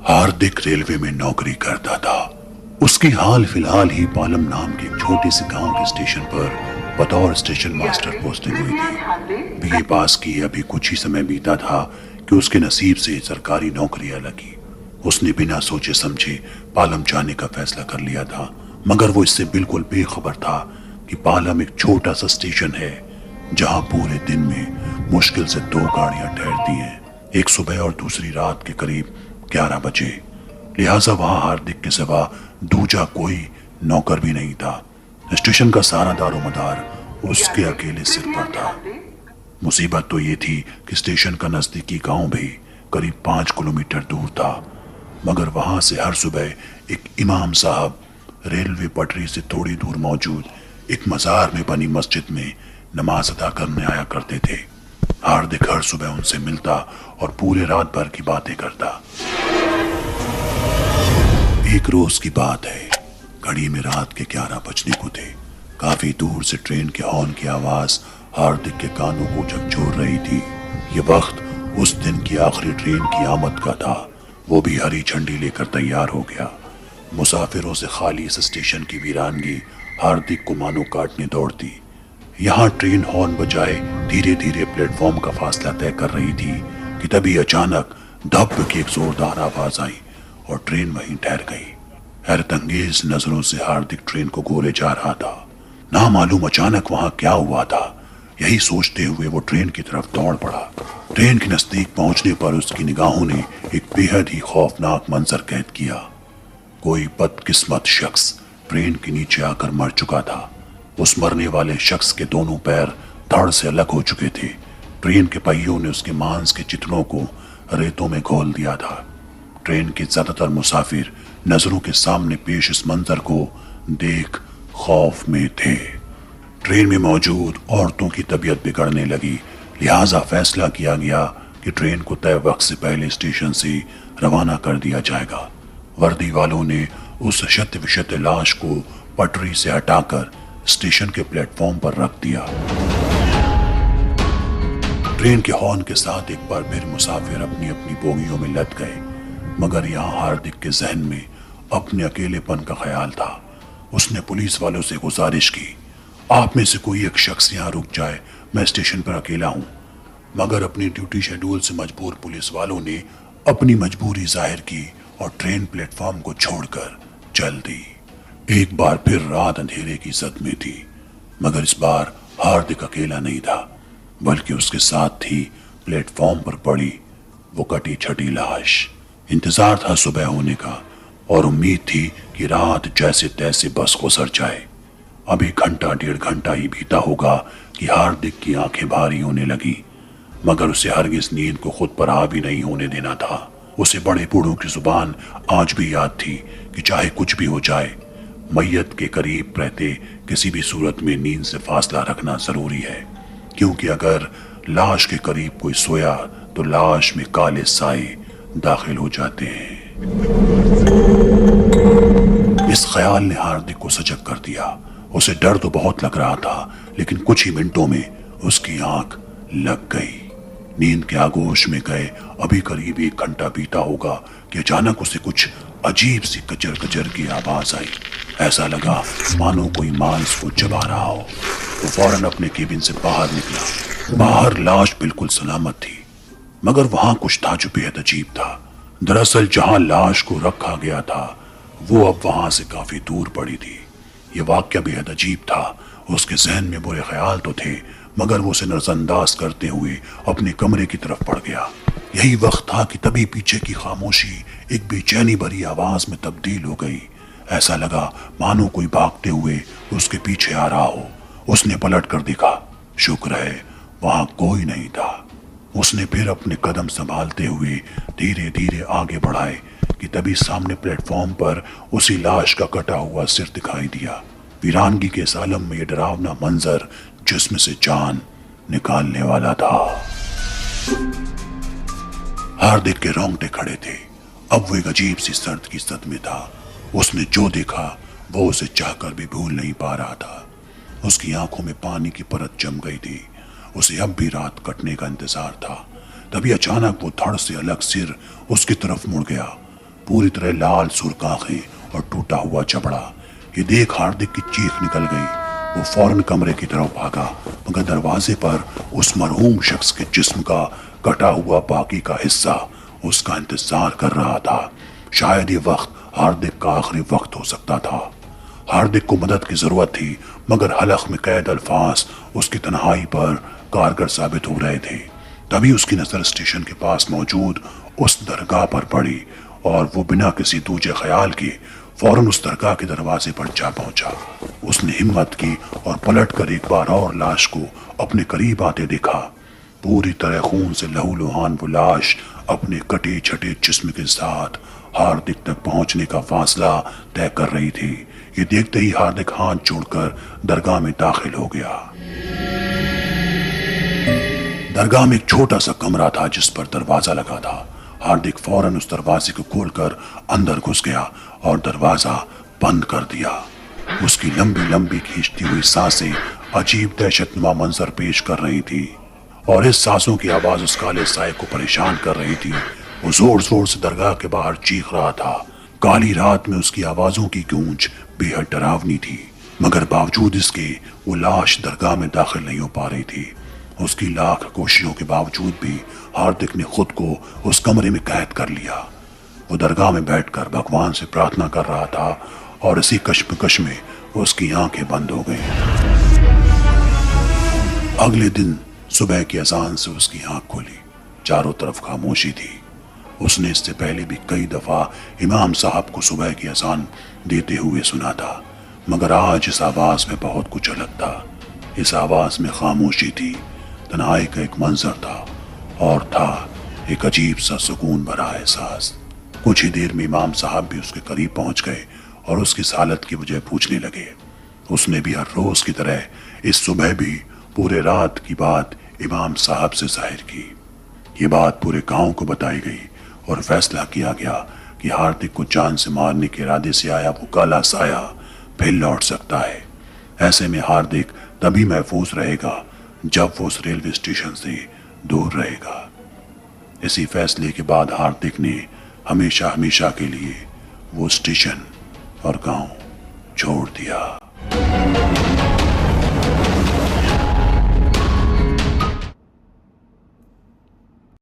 हार्दिक railway में नौकरी करता था। उसकी हाल फिलहाल ही पालम नाम के एक छोटे से गांव के स्टेशन पर बतौर स्टेशन मास्टर पोस्टिंग हुई थी। बीए पास किए अभी कुछ ही समय बीता था कि उसके नसीब से सरकारी नौकरियां लगी। उसने बिना सोचे समझे पालम जाने का फैसला कर लिया था, मगर वो इससे बिल्कुल बेखबर था कि पालम एक छोटा सा स्टेशन है जहां पूरे दिन में मुश्किल से 2 गाड़ियां ठहरती हैं, एक सुबह और दूसरी रात के करीब 11 बजे। लिहाजा वहां हार्दिक के सिवा दूजा कोई नौकर भी नहीं था। स्टेशन का सारा दारोमदार उसके अकेले सिर पर था। मुसीबत तो ये थी कि स्टेशन का नजदीकी गांव भी करीब 5 किलोमीटर दूर था, मगर वहां से हर सुबह एक इमाम साहब रेलवे पटरी से थोड़ी दूर मौजूद एक मजार में बनी मस्जिद में नमाज अदा करने आया करते थे। हार्दिक हर सुबह उनसे मिलता और पूरे रात भर की बातें करता। एक रोज की बात है, घड़ी में रात के 11 बजने को थे। काफी दूर से ट्रेन के हॉर्न की आवाज हार्दिक के कानों को झकझोर रही थी। ये वक्त उस दिन की आखिरी ट्रेन की आमद का था। वो भी हरी झंडी लेकर तैयार हो गया। मुसाफिरों से खाली इस स्टेशन की वीरानगी हार्दिक को मानो काटने दौड़ती। यहाँ ट्रेन हॉर्न बजाए धीरे धीरे प्लेटफॉर्म का फासला तय कर रही थी कि तभी अचानक धप की एक जोरदार आवाज आई और ट्रेन वहीं ठहर गई। हैरत अंगेज नजरों से हार्दिक ट्रेन को गोले जा रहा था। ना मालूम अचानक वहां क्या हुआ था। यही सोचते हुए वो ट्रेन की तरफ दौड़ पड़ा। ट्रेन के नजदीक पहुंचने पर उसकी निगाहों ने एक बेहद ही खौफनाक मंजर कैद किया। कोई बदकिस्मत शख्स ट्रेन के नीचे आकर मर चुका था। उस मरने वाले शख्स के दोनों पैर धड़ से अलग हो चुके थे। ट्रेन के पहियों ने उसके मांस के चिथड़ों को रेतों में घोल दिया था। ट्रेन के ज्यादातर मुसाफिर नजरों के सामने पेश इस मंजर को देख खौफ में थे। ट्रेन में मौजूद औरतों की तबीयत बिगड़ने लगी, लिहाजा फैसला किया गया कि ट्रेन को तय वक्त से पहले स्टेशन से रवाना कर दिया जाएगा। वर्दी वालों ने उस शत विशत लाश को पटरी से हटाकर स्टेशन के प्लेटफॉर्म पर रख दिया। ट्रेन के हॉर्न के साथ एक बार फिर मुसाफिर अपनी अपनी बोगियों में लद गए, मगर यहाँ हार्दिक के जहन में अपने अकेलेपन का ख्याल था। उसने पुलिस वालों से गुजारिश की, आप में से कोई एक शख्स यहाँ रुक जाए, मैं स्टेशन पर अकेला हूँ। मगर अपनी ड्यूटी शेड्यूल से मजबूर पुलिस वालों ने अपनी मजबूरी जाहिर की और ट्रेन प्लेटफॉर्म को छोड़कर चल दी। एक बार फिर रात अंधेरे की जद में थी, मगर इस बार हार्दिक अकेला नहीं था, बल्कि उसके साथ थी प्लेटफॉर्म पर पड़ी वो कटी छटी लाश। इंतजार था सुबह होने का और उम्मीद थी कि रात जैसे तैसे बस गुजर जाए। अभी घंटा 1.5 घंटा ही बीता होगा कि हार्दिक की आंखें भारी होने लगी, मगर उसे हरगिज नींद को खुद पर हावी नहीं होने देना था। उसे बड़े बूढ़ों की जुबान आज भी याद थी कि चाहे कुछ भी हो जाए, मैयत के करीब रहते किसी भी सूरत में नींद से फासला रखना जरूरी है, क्योंकि अगर लाश के करीब कोई सोया तो लाश में काले साए दाखिल हो जाते हैं। इस ख्याल ने हार्दिक को सजग कर दिया। उसे डर तो बहुत लग रहा था, लेकिन कुछ ही मिनटों में उसकी आंख लग गई। नींद के आगोश में गए अभी करीब 1 घंटा बीता होगा कि अचानक उसे कुछ अजीब सी कचर कचर की आवाज आई। ऐसा लगा मानो कोई मांस को चबा रहा हो। वो फौरन अपने केबिन से बाहर निकला। बाहर लाश बिल्कुल सलामत थी, मगर वहां कुछ था जो बेहद अजीब था। दरअसल जहां लाश को रखा गया था वो अब वहां से काफी दूर पड़ी थी। ये वाक्य बेहद अजीब था। उसके जहन में बुरे ख्याल तो थे, मगर वो उसे नजरअंदाज करते हुए अपने कमरे की तरफ बढ़ गया। यही वक्त था कि तभी पीछे की खामोशी एक बेचैनी भरी आवाज में तब्दील हो गई। ऐसा लगा मानो कोई भागते हुए उसके पीछे आ रहा हो। उसने पलट कर देखा, शुक्र है वहां कोई नहीं था। उसने फिर अपने कदम संभालते हुए धीरे धीरे आगे बढ़ाए कि तभी सामने प्लेटफॉर्म पर उसी लाश का कटा हुआ सिर दिखाई दिया। वीरानगी के इस आलम में यह डरावना मंजर जिस्म से जान निकालने वाला था। हार्दिक के रोंगटे खड़े थे। अब वो एक अजीब सी सर्द की सद में था। उसने जो देखा वो उसे चाहकर भी भूल नहीं पा रहा था। उसकी आंखों में पानी की परत जम गई थी। उसे अब भी रात कटने का इंतजार था। तभी अचानक वो धड़ से अलग सिर उसकी तरफ मुड़ गया। پوری طرح لال سرخ آنکھیں اور ٹوٹا ہوا چمڑا۔ یہ دیکھ ہاردک کی چیخ نکل گئی۔ وہ فوراً کمرے کی طرف بھاگا، مگر دروازے پر اس مرحوم شخص کے جسم کا کٹا ہوا باقی کا حصہ اس کا انتظار کر رہا تھا۔ شاید یہ وقت ہاردک کا آخری وقت ہو سکتا تھا۔ ہاردک کو مدد کی ضرورت تھی، مگر حلق میں قید الفاظ اس کی تنہائی پر کارگر ثابت ہو رہے تھے۔ تبھی اس کی نظر اسٹیشن کے پاس موجود اس درگاہ پر پڑی اور وہ بنا کسی دوجے خیال کے فوراً اس درگاہ کے دروازے پر جا پہنچا۔ اس نے ہمت کی اور پلٹ کر ایک بار اور لاش کو اپنے قریب آتے دیکھا۔ پوری طرح خون سے لہو لہان وہ لاش اپنے کٹے چھٹے جسم کے ساتھ ہاردک تک پہنچنے کا فاصلہ طے کر رہی تھی۔ یہ دیکھتے ہی ہاردک ہاتھ جوڑ کر درگاہ میں داخل ہو گیا۔ درگاہ میں ایک چھوٹا سا کمرہ تھا جس پر دروازہ لگا تھا۔ ہاردک فوراً اس دروازے کو کھول کر اندر گھس گیا اور دروازہ بند کر دیا۔ اس کی لمبی لمبی کھینچتی ہوئی سانسیں عجیب دہشت نما منظر پیش کر رہی تھی، اور اس سانسوں کی آواز اس کالے سائے کو پریشان کر رہی تھی۔ وہ زور زور سے درگاہ کے باہر چیخ رہا تھا۔ کالی رات میں اس کی آوازوں کی گونج بے حد ڈراونی تھی، مگر باوجود اس کے وہ لاش درگاہ میں داخل نہیں ہو پا رہی تھی۔ اس کی لاکھ کوششوں کے باوجود بھی ہاردک نے خود کو اس کمرے میں قید کر لیا۔ وہ درگاہ میں بیٹھ کر بھگوان سے پرارتھنا کر رہا تھا، اور اسی کشمکش میں اس کی آنکھیں بند ہو گئیں۔ اگلے دن صبح کی اذان سے اس کی آنکھ کھلی۔ چاروں طرف خاموشی تھی۔ اس نے اس سے پہلے بھی کئی دفعہ امام صاحب کو صبح کی اذان دیتے ہوئے سنا تھا، مگر آج اس آواز میں بہت کچھ الگ تھا۔ اس آواز میں خاموشی تھی، تنہائی کا ایک منظر تھا، اور تھا ایک عجیب سا سکون بھرا احساس۔ کچھ ہی دیر میں امام صاحب بھی اس کے قریب پہنچ گئے اور اس کی حالت کی وجہ پوچھنے لگے۔ اس نے بھی ہر روز کی طرح اس صبح بھی پورے رات کی بات امام صاحب سے ظاہر کی۔ یہ بات پورے گاؤں کو بتائی گئی اور فیصلہ کیا گیا کہ ہاردک کو جان سے مارنے کے ارادے سے آیا وہ کالا سایہ پھر لوٹ سکتا ہے۔ ایسے میں ہاردک تبھی محفوظ رہے گا جب وہ اس ریلوے اسٹیشن سے دور رہے گا۔ اسی فیصلے کے بعد ہاردک نے ہمیشہ ہمیشہ کے لیے وہ اسٹیشن اور گاؤں چھوڑ دیا۔